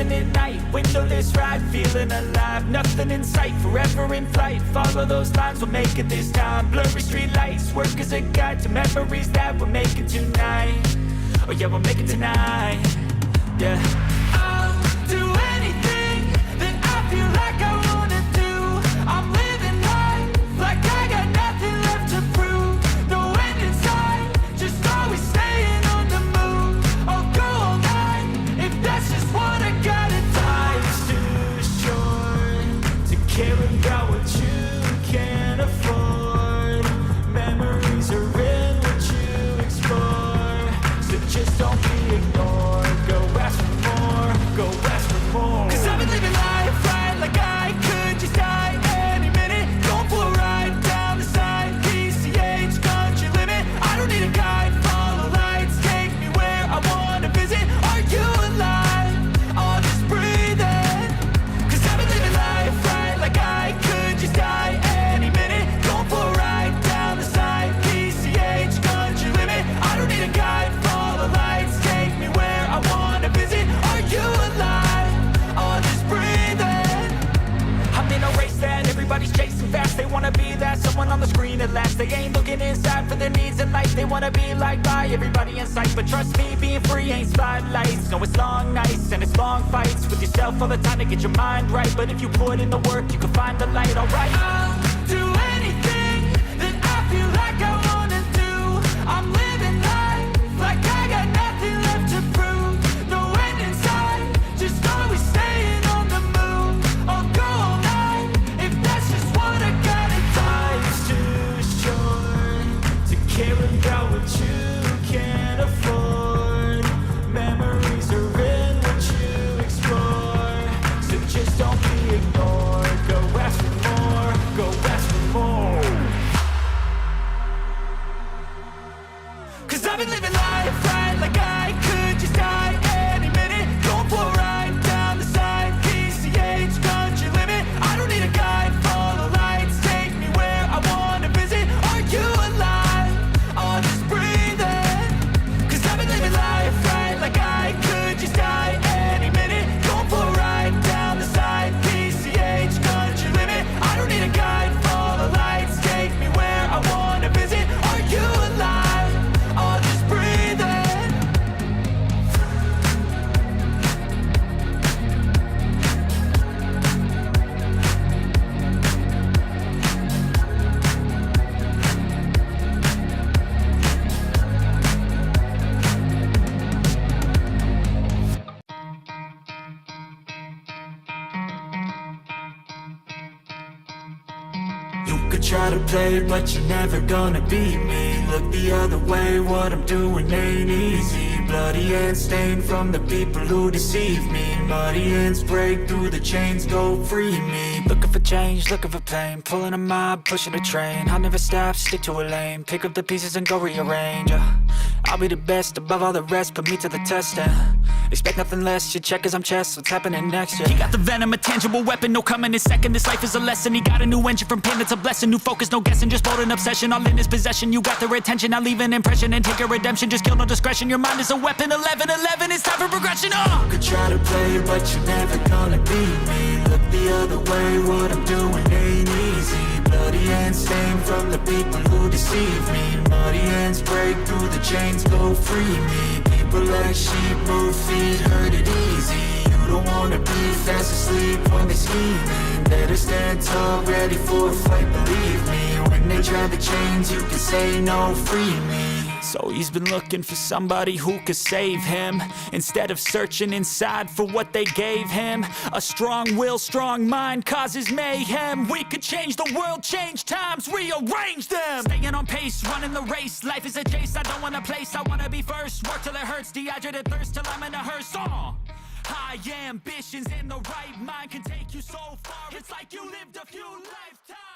chilling at night, windowless ride, feeling alive. Nothing in sight, forever in flight. Follow those lines, we'll make it this time. Blurry street lights, work as a guide to memories that we're making tonight. Oh yeah, we'll make it tonight. Yeah. I'll do anything that I feel like I wanna do. I'm living life like I got nothing left to prove. No end in sight, just always staying on the move. I'll go all night if that's just what I gotta do. Life's too short to care about what you can't afford. Memories are in what you explore, so just don't be ignored. Go ask for more, go ask for more. 'Cause I've been living life right like I could just die any minute. Going for a ride down the side, PCH country limit. I don't need a guide, follow lights, take me where I wanna visit. Are you alive? Or just breathing? 'Cause I've been living life right like I could just die any minute. Going for a ride down the side, PCH country limit. I don't need a guide, follow lights, take me where I wanna visit. Are you alive? Or just breathing? I'm in a race that everybody's chasing fast. They wanna be that someone on the screen at last. They ain't looking inside for their needs in life. They wanna be liked by everybody in sight. But trust me, being free ain't spotlights. No, it's long nights and it's long fights with yourself all the time to get your mind right. But if you put in the work, you can find the light, alright? I'll do anything that I feel like I wanna do. I'm living life like I got nothing left to prove. No end in sight, just always staying on the move. I'll go all night if that's just what I gotta do. Life's too short to care about what you can't afford. Memories are in what you explore, so just don't be ignored. Go ask for more, go ask for more. 'Cause I've been living life right like I could just die any minute. Going for a ride down the side, PCH country limit. I don't need a guide, follow lights, take me where I wanna visit. Are you alive? Or just breathing? 'Cause I've been living life right like I could just die any minute. Going for a ride down the side, PCH country limit. I don't need a guide, follow lights, take me where I wanna visit. Are you alive? Or just breathing? You could try to play, but you're never gonna beat me. Look the other way, what I'm doing ain't easy. Bloody hands stained from the people who deceive me. Muddy hands break through the chains, go free me. Looking for change, looking for pain. Pulling a mob, pushing a train. I'll never stop, stick to a lane. Pick up the pieces and go rearrange. I'll be the best above all the rest, put me to the test and expect nothing less. Your check is I'm chess, what's happening next? Yeah. He got the venom, a tangible weapon, no coming in second. This life is a lesson. He got a new engine from pain, it's a blessing. New focus, no guessing, just bold and obsession. All in his possession, you got their attention. I'll leave an impression and take your redemption. Just kill no discretion, your mind is a weapon. 11-11, it's time for progression. You could try to play, but you're never gonna beat me. Look the other way, what I'm doing ain't easy. Bloody hands stained from the people who deceive me. Muddy hands break through the chains, go free me. People like sheep, move feet, hurt it easy. You don't wanna be fast asleep when they're scheming. Better stand tall, ready for a fight, believe me. When they try the chains, you can say no, free me. So he's been looking for somebody who could save him, instead of searching inside for what they gave him. A strong will, strong mind causes mayhem. We could change the world, change times, rearrange them. Staying on pace, running the race. Life is a chase, I don't want a place. I wanna be first, work till it hurts. Dehydrated thirst till I'm in a hearse. High ambitions in the right mind can take you so far. It's like you lived a few lifetimes.